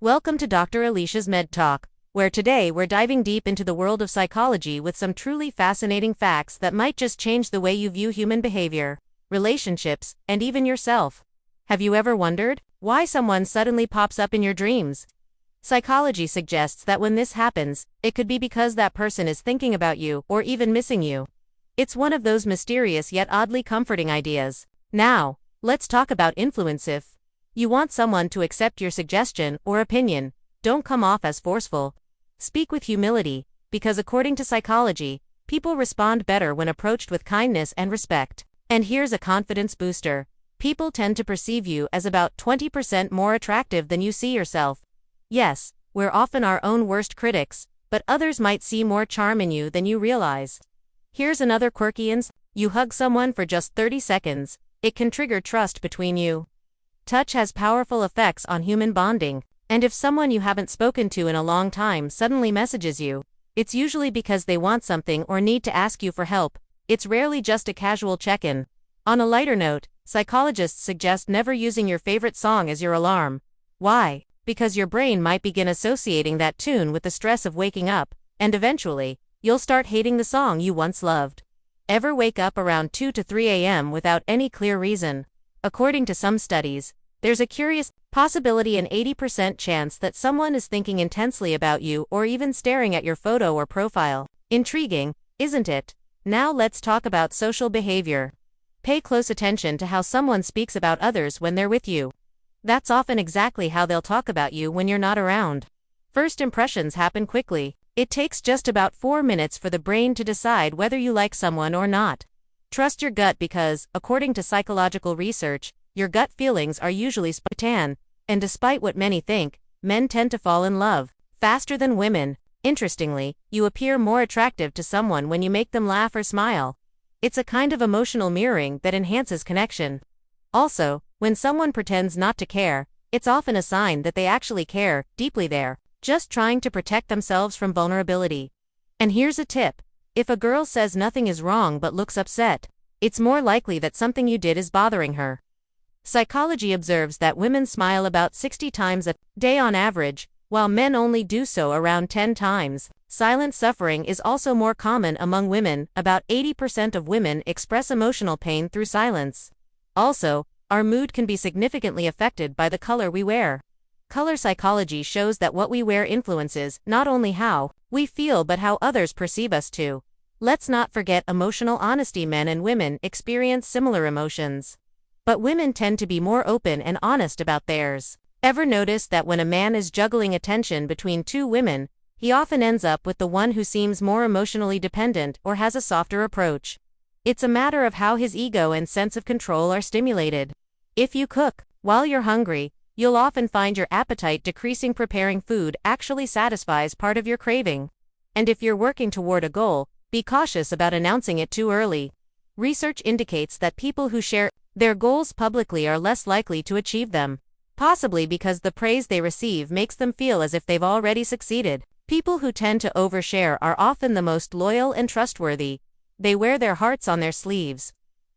Welcome to Dr. Alicia's Med Talk, where today we're diving deep into the world of psychology with some truly fascinating facts that might just change the way you view human behavior, relationships, and even yourself. Have you ever wondered why someone suddenly pops up in your dreams? Psychology suggests that when this happens, it could be because that person is thinking about you or even missing you. It's one of those mysterious yet oddly comforting ideas. Now, let's talk about influence. If you want someone to accept your suggestion or opinion, don't come off as forceful. Speak with humility, because according to psychology, people respond better when approached with kindness and respect. And here's a confidence booster. People tend to perceive you as about 20% more attractive than you see yourself. Yes, we're often our own worst critics, but others might see more charm in you than you realize. Here's another quirky insight. You hug someone for just 30 seconds. It can trigger trust between you. Touch has powerful effects on human bonding, and if someone you haven't spoken to in a long time suddenly messages you, it's usually because they want something or need to ask you for help. It's rarely just a casual check-in. On a lighter note, psychologists suggest never using your favorite song as your alarm. Why? Because your brain might begin associating that tune with the stress of waking up, and eventually, you'll start hating the song you once loved. Ever wake up around 2 to 3 a.m. without any clear reason? According to some studies, there's a curious possibility, an 80% chance that someone is thinking intensely about you or even staring at your photo or profile. Intriguing, isn't it? Now let's talk about social behavior. Pay close attention to how someone speaks about others when they're with you. That's often exactly how they'll talk about you when you're not around. First impressions happen quickly. It takes just about 4 minutes for the brain to decide whether you like someone or not. Trust your gut because, according to psychological research, your gut feelings are usually spontaneous, and despite what many think, men tend to fall in love faster than women. Interestingly, you appear more attractive to someone when you make them laugh or smile. It's a kind of emotional mirroring that enhances connection. Also, when someone pretends not to care, it's often a sign that they actually care deeply. They're just trying to protect themselves from vulnerability. And here's a tip. If a girl says nothing is wrong but looks upset, it's more likely that something you did is bothering her. Psychology observes that women smile about 60 times a day on average, while men only do so around 10 times. Silent suffering is also more common among women. About 80% of women express emotional pain through silence. Also, our mood can be significantly affected by the color we wear. Color psychology shows that what we wear influences not only how we feel but how others perceive us too. Let's not forget emotional honesty. Men and women experience similar emotions, but women tend to be more open and honest about theirs. Ever notice that when a man is juggling attention between two women, he often ends up with the one who seems more emotionally dependent or has a softer approach? It's a matter of how his ego and sense of control are stimulated. If you cook while you're hungry, you'll often find your appetite decreasing. Preparing food actually satisfies part of your craving. And if you're working toward a goal, be cautious about announcing it too early. Research indicates that people who share their goals publicly are less likely to achieve them, possibly because the praise they receive makes them feel as if they've already succeeded. People who tend to overshare are often the most loyal and trustworthy. They wear their hearts on their sleeves.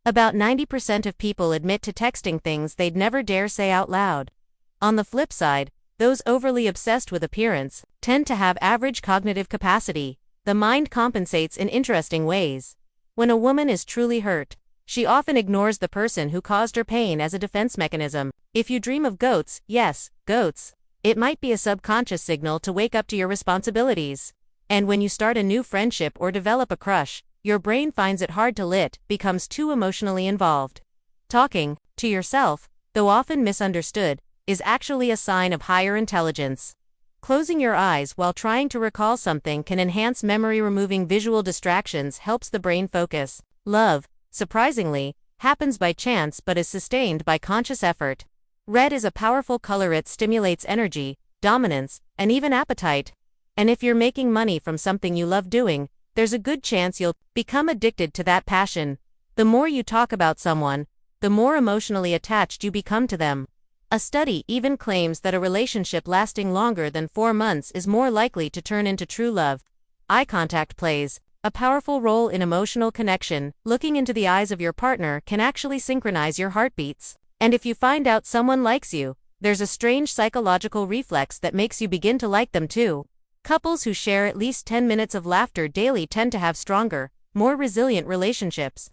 About 90% of people admit to texting things they'd never dare say out loud. On the flip side, those overly obsessed with appearance tend to have average cognitive capacity. The mind compensates in interesting ways. When a woman is truly hurt, she often ignores the person who caused her pain as a defense mechanism. If you dream of goats, yes, goats, it might be a subconscious signal to wake up to your responsibilities. And when you start a new friendship or develop a crush, your brain finds it hard to becomes too emotionally involved. Talking to yourself, though often misunderstood, is actually a sign of higher intelligence. Closing your eyes while trying to recall something can enhance memory. Removing visual distractions helps the brain focus. Love, surprisingly, happens by chance but is sustained by conscious effort. Red is a powerful color. It stimulates energy, dominance, and even appetite. And if you're making money from something you love doing, there's a good chance you'll become addicted to that passion. The more you talk about someone, the more emotionally attached you become to them. A study even claims that a relationship lasting longer than 4 months is more likely to turn into true love. Eye contact plays a powerful role in emotional connection. Looking into the eyes of your partner can actually synchronize your heartbeats. And if you find out someone likes you, there's a strange psychological reflex that makes you begin to like them too. Couples who share at least 10 minutes of laughter daily tend to have stronger, more resilient relationships.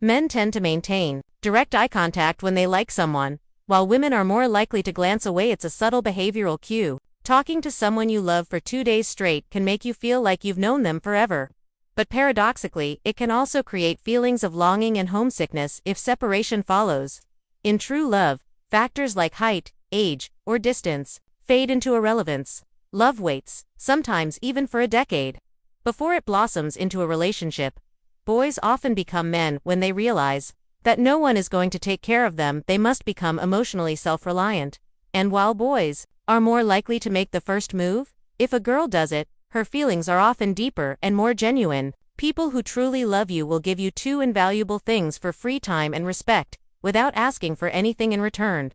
Men tend to maintain direct eye contact when they like someone, while women are more likely to glance away. It's a subtle behavioral cue. Talking to someone you love for 2 days straight can make you feel like you've known them forever. But paradoxically, it can also create feelings of longing and homesickness if separation follows. In true love, factors like height, age, or distance fade into irrelevance. Love waits, sometimes even for a decade, before it blossoms into a relationship. Boys often become men when they realize that no one is going to take care of them. They must become emotionally self-reliant. And while boys are more likely to make the first move, if a girl does it, her feelings are often deeper and more genuine. People who truly love you will give you two invaluable things for free: time and respect, without asking for anything in return.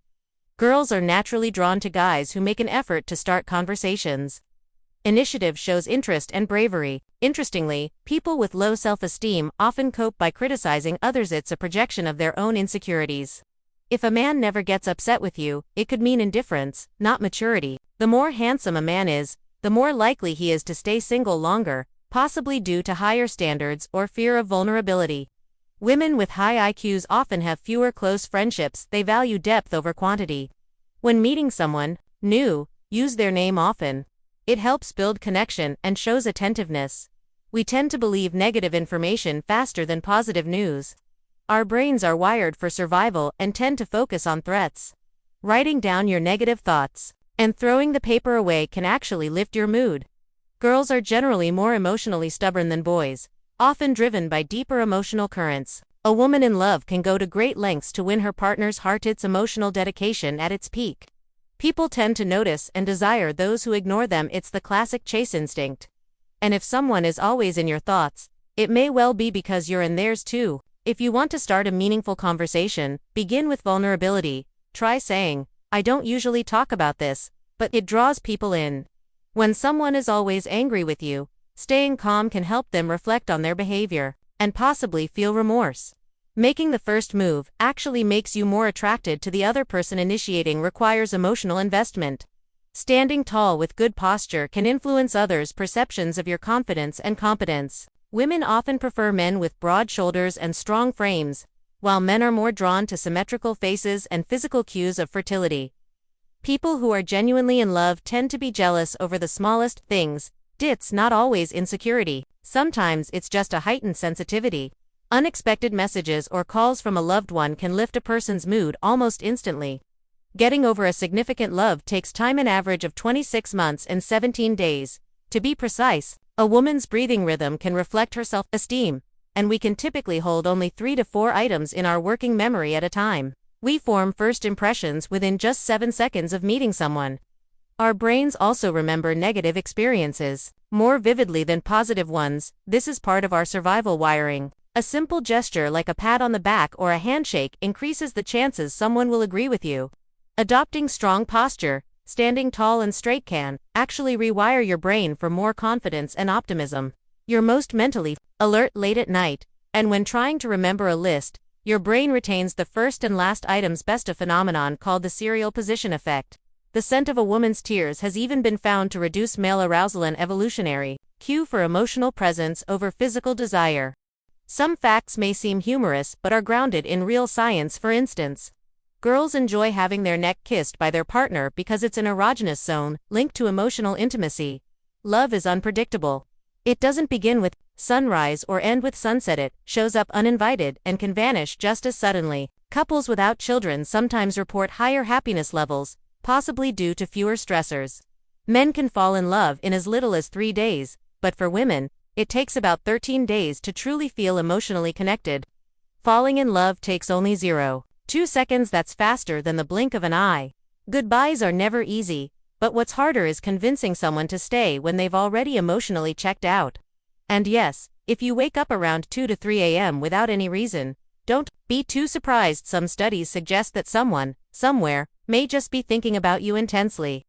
Girls are naturally drawn to guys who make an effort to start conversations. Initiative shows interest and bravery. Interestingly, people with low self-esteem often cope by criticizing others. It's a projection of their own insecurities. If a man never gets upset with you, it could mean indifference, not maturity. The more handsome a man is, the more likely he is to stay single longer, possibly due to higher standards or fear of vulnerability. Women with high IQs often have fewer close friendships. They value depth over quantity. When meeting someone new, use their name often. It helps build connection and shows attentiveness. We tend to believe negative information faster than positive news. Our brains are wired for survival and tend to focus on threats. Writing down your negative thoughts and throwing the paper away can actually lift your mood. Girls are generally more emotionally stubborn than boys, often driven by deeper emotional currents. A woman in love can go to great lengths to win her partner's heart. It's emotional dedication at its peak. People tend to notice and desire those who ignore them. It's the classic chase instinct. And if someone is always in your thoughts, it may well be because you're in theirs too. If you want to start a meaningful conversation, begin with vulnerability. Try saying, "I don't usually talk about this," but it draws people in. When someone is always angry with you, staying calm can help them reflect on their behavior and possibly feel remorse. Making the first move actually makes you more attracted to the other person. Initiating requires emotional investment. Standing tall with good posture can influence others' perceptions of your confidence and competence. Women often prefer men with broad shoulders and strong frames, while men are more drawn to symmetrical faces and physical cues of fertility. People who are genuinely in love tend to be jealous over the smallest things. It's not always insecurity. Sometimes it's just a heightened sensitivity. Unexpected messages or calls from a loved one can lift a person's mood almost instantly. Getting over a significant love takes time, an average of 26 months and 17 days. To be precise, a woman's breathing rhythm can reflect her self-esteem, and we can typically hold only 3 to 4 items in our working memory at a time. We form first impressions within just 7 seconds of meeting someone. Our brains also remember negative experiences more vividly than positive ones. This is part of our survival wiring. A simple gesture like a pat on the back or a handshake increases the chances someone will agree with you. Adopting strong posture, standing tall and straight, can actually rewire your brain for more confidence and optimism. You're most mentally alert late at night, and when trying to remember a list, your brain retains the first and last items best. A phenomenon called the serial position effect. The scent of a woman's tears has even been found to reduce male arousal, an evolutionary cue for emotional presence over physical desire. Some facts may seem humorous but are grounded in real science. For instance, girls enjoy having their neck kissed by their partner because it's an erogenous zone linked to emotional intimacy. Love is unpredictable. It doesn't begin with sunrise or end with sunset. It shows up uninvited and can vanish just as suddenly. Couples without children sometimes report higher happiness levels, possibly due to fewer stressors. Men can fall in love in as little as 3 days, but for women, it takes about 13 days to truly feel emotionally connected. Falling in love takes only 0.2 seconds. That's faster than the blink of an eye. Goodbyes are never easy, but what's harder is convincing someone to stay when they've already emotionally checked out. And yes, if you wake up around 2 to 3 a.m. without any reason, don't be too surprised. Some studies suggest that someone, somewhere, may just be thinking about you intensely.